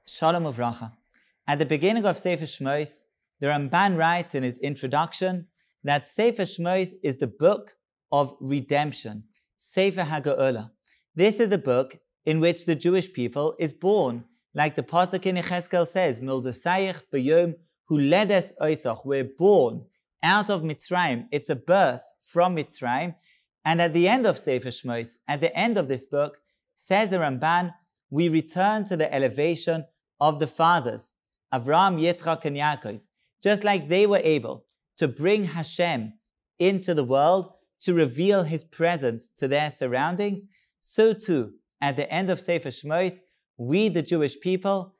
Shalom Uvracha. At the beginning of Sefer Shemot, the Ramban writes in his introduction that Sefer Shemot is the book of redemption, Sefer HaGeolah. This is the book in which the Jewish people is born, like the pasuk in Exile says, Mildosayich b'yom huledes oisach. We're born out of Mitzrayim. It's a birth from Mitzrayim. And at the end of Sefer Shemot, at the end of this book, says the Ramban, we return to the elevation of the fathers, Avraham, Yitzchak, and Yaakov. Just like they were able to bring Hashem into the world, to reveal His presence to their surroundings, so too, at the end of Sefer Shemot, we, the Jewish people,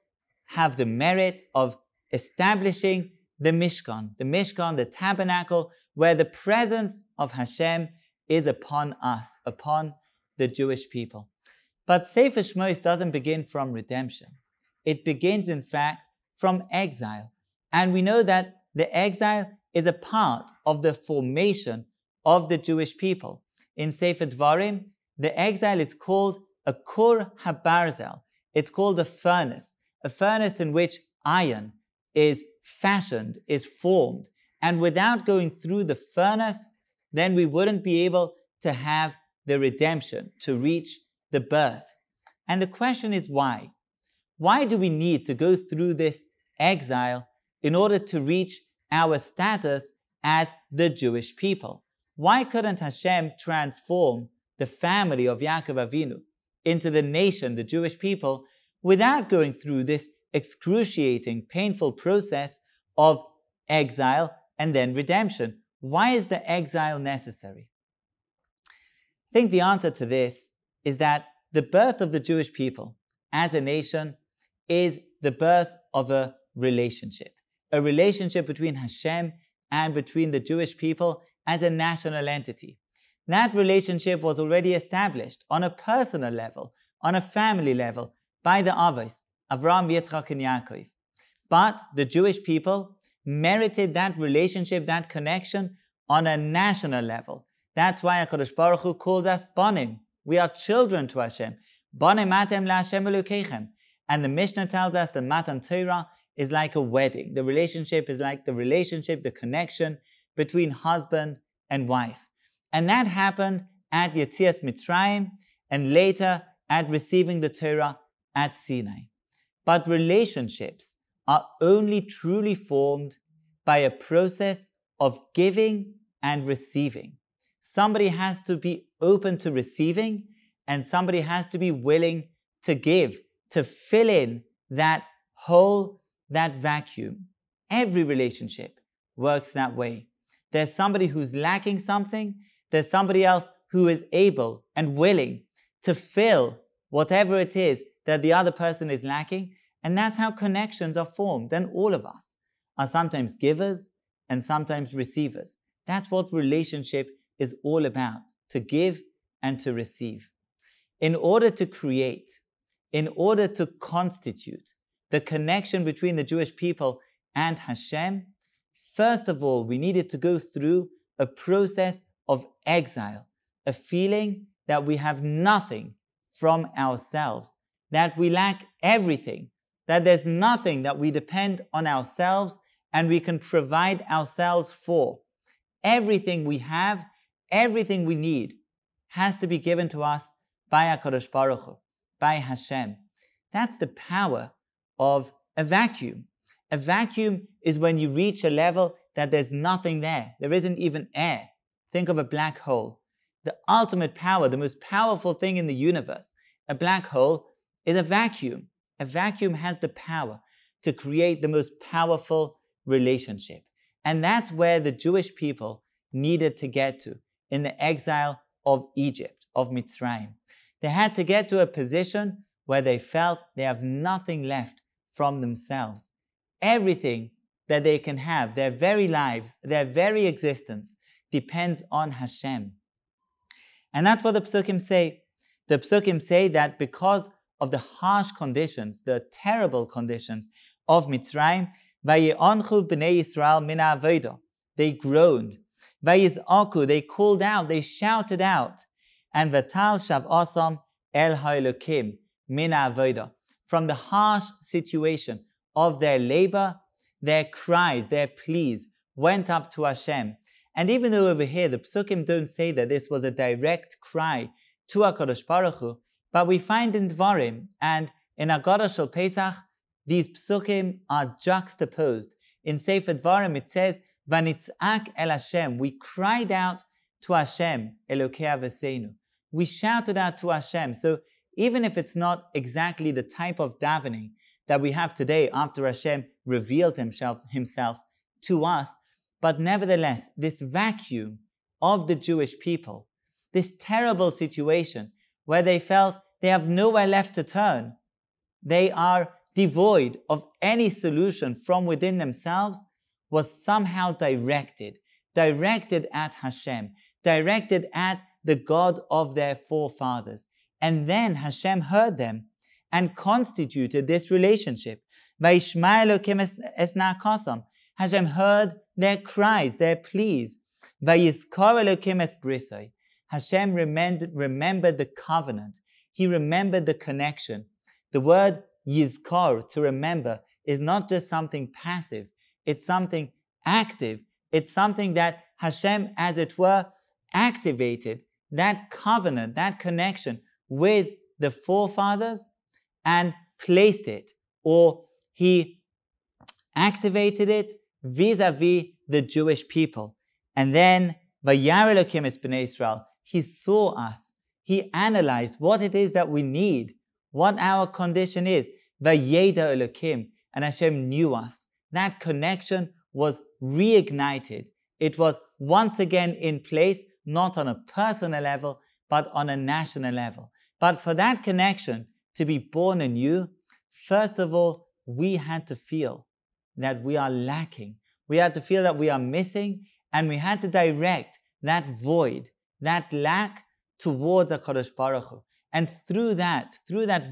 have the merit of establishing the Mishkan, the tabernacle, where the presence of Hashem is upon us, upon the Jewish people. But Sefer Shemot doesn't begin from redemption. It begins, in fact, from exile. And we know that the exile is a part of the formation of the Jewish people. In Sefer Dvarim, the exile is called a Kur HaBarzel. It's called a furnace in which iron is fashioned, is formed. And without going through the furnace, then we wouldn't be able to have the redemption, to reach the birth. And the question is why? Why do we need to go through this exile in order to reach our status as the Jewish people? Why couldn't Hashem transform the family of Yaakov Avinu into the nation, the Jewish people, without going through this excruciating, painful process of exile and then redemption? Why is the exile necessary? I think the answer to this is that the birth of the Jewish people as a nation is the birth of a relationship between Hashem and between the Jewish people as a national entity. That relationship was already established on a personal level, on a family level, by the Avos, Avraham, Yitzchak, and Yaakov. But the Jewish people merited that relationship, that connection, on a national level. That's why HaKadosh Baruch Hu calls us Banim. We are children to Hashem. Banim atem laHashem Elokeichem. And the Mishnah tells us that Matan Torah is like a wedding. The relationship is like the connection between husband and wife. And that happened at Yetzias Mitzrayim and later at receiving the Torah at Sinai. But relationships are only truly formed by a process of giving and receiving. Somebody has to be open to receiving, and somebody has to be willing to give, to fill in that hole, that vacuum. Every relationship works that way. There's somebody who's lacking something, there's somebody else who is able and willing to fill whatever it is that the other person is lacking, and that's how connections are formed. And all of us are sometimes givers and sometimes receivers. That's what relationship is all about, to give and to receive. In order to create, in order to constitute the connection between the Jewish people and Hashem, first of all, we needed to go through a process of exile, a feeling that we have nothing from ourselves, that we lack everything, that there's nothing that we depend on ourselves and we can provide ourselves for. Everything we have, everything we need has to be given to us by HaKadosh Baruch Hu, by Hashem. That's the power of a vacuum. A vacuum is when you reach a level that there's nothing there. There isn't even air. Think of a black hole. The ultimate power, the most powerful thing in the universe, a black hole, is a vacuum. A vacuum has the power to create the most powerful relationship. And that's where the Jewish people needed to get to in the exile of Egypt, of Mitzrayim. They had to get to a position where they felt they have nothing left from themselves. Everything that they can have, their very lives, their very existence, depends on Hashem. And that's what the Psukim say. The Psukim say that because of the harsh conditions, the terrible conditions of Mitzrayim, Vaye'onchu b'nei Yisrael min ha'avodah. They groaned. Vayiz'aku, they called out, they shouted out. And Vatal Shav'asam el ha'elokim min ha'avodah. from the harsh situation of their labor, their cries, their pleas went up to Hashem. And even though over here the Psukim don't say that this was a direct cry to HaKadosh Baruch Hu, but we find in Dvarim and in Haggadah Shel Pesach, these Psukim are juxtaposed. In Sefer Dvarim it says, Vanitzak el Hashem, we cried out to Hashem, Elokei Avosenu. We shouted out to Hashem. So even if it's not exactly the type of davening that we have today after Hashem revealed himself to us, but nevertheless, this vacuum of the Jewish people, this terrible situation where they felt they have nowhere left to turn, they are devoid of any solution from within themselves, was somehow directed at Hashem, directed at the God of their forefathers. And then Hashem heard them and constituted this relationship. Hashem heard their cries, their pleas. Hashem remembered the covenant. He remembered the connection. The word yizkor, to remember, is not just something passive. It's something active. It's something that Hashem, as it were, activated that covenant, that connection with the forefathers and placed it, or he activated it vis-a-vis the Jewish people. And then, Vayar Elokim es bnei Israel, he saw us. He analyzed what it is that we need, what our condition is. Vayeda Elokim, and Hashem knew us. That connection was reignited. It was once again in place, not on a personal level, but on a national level. But for that connection to be born anew, first of all, we had to feel that we are lacking. We had to feel that we are missing, and we had to direct that void, that lack, towards HaKadosh Baruch Hu. And through that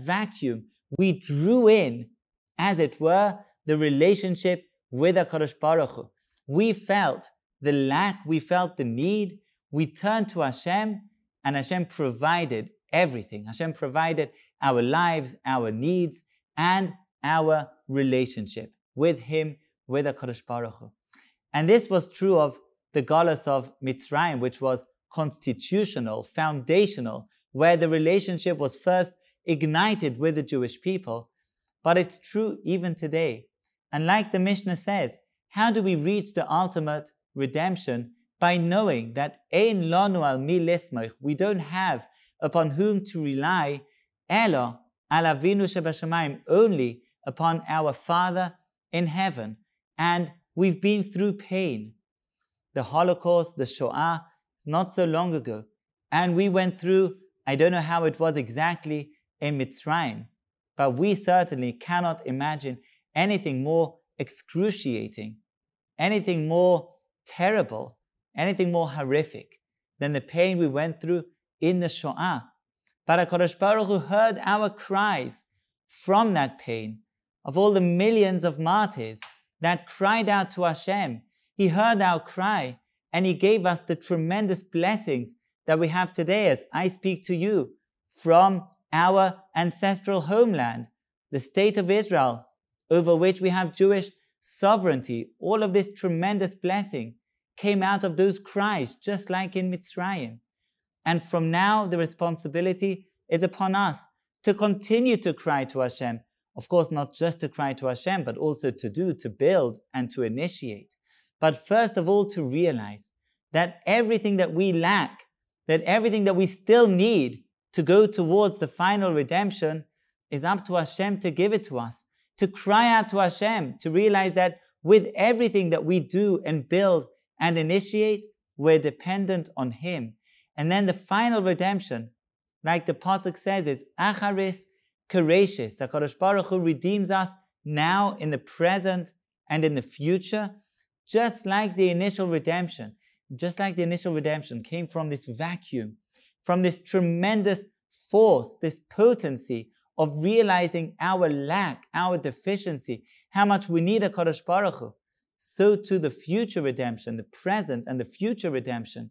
vacuum, we drew in, as it were, the relationship with HaKadosh Baruch Hu. We felt the lack, we felt the need, we turned to Hashem, and Hashem provided everything. Hashem provided our lives, our needs, and our relationship with Him, with HaKadosh Baruch Hu. And this was true of the Galus of Mitzrayim, which was constitutional, foundational, where the relationship was first ignited with the Jewish people. But it's true even today. And like the Mishnah says, how do we reach the ultimate redemption? By knowing that Ein lanu al mi lismoich, we don't have upon whom to rely, elo al avinu shebashamayim, only upon our Father in heaven. And we've been through pain. The Holocaust, the Shoah, is not so long ago. And we went through, I don't know how it was exactly in Mitzrayim, but we certainly cannot imagine anything more excruciating, anything more terrible, anything more horrific than the pain we went through in the Shoah. But HaKadosh Baruch Hu heard our cries from that pain, of all the millions of martyrs that cried out to Hashem. He heard our cry, and He gave us the tremendous blessings that we have today as I speak to you from our ancestral homeland, the state of Israel, over which we have Jewish sovereignty. All of this tremendous blessing came out of those cries, just like in Mitzrayim. And from now, the responsibility is upon us to continue to cry to Hashem. Of course, not just to cry to Hashem, but also to build, and to initiate. But first of all, to realize that everything that we lack, that everything that we still need to go towards the final redemption, is up to Hashem to give it to us. To cry out to Hashem, to realize that with everything that we do and build and initiate, we're dependent on Him. And then the final redemption, like the Pasuk says, is Acharis Kereishis. HaKadosh Baruch Hu redeems us now in the present and in the future, just like the initial redemption. Just like the initial redemption came from this vacuum, from this tremendous force, this potency of realizing our lack, our deficiency, how much we need HaKadosh Baruch Hu. So too the future redemption, the present and the future redemption,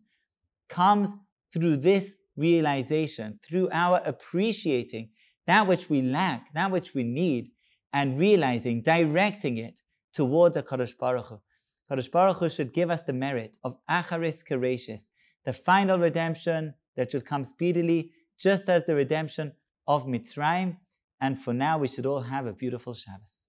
comes through this realization, through our appreciating that which we lack, that which we need, and realizing, directing it towards a Kadosh Baruch Hu. Kadosh Baruch Hu should give us the merit of Acharis Kereishis, the final redemption that should come speedily, just as the redemption of Mitzrayim. And for now, we should all have a beautiful Shabbos.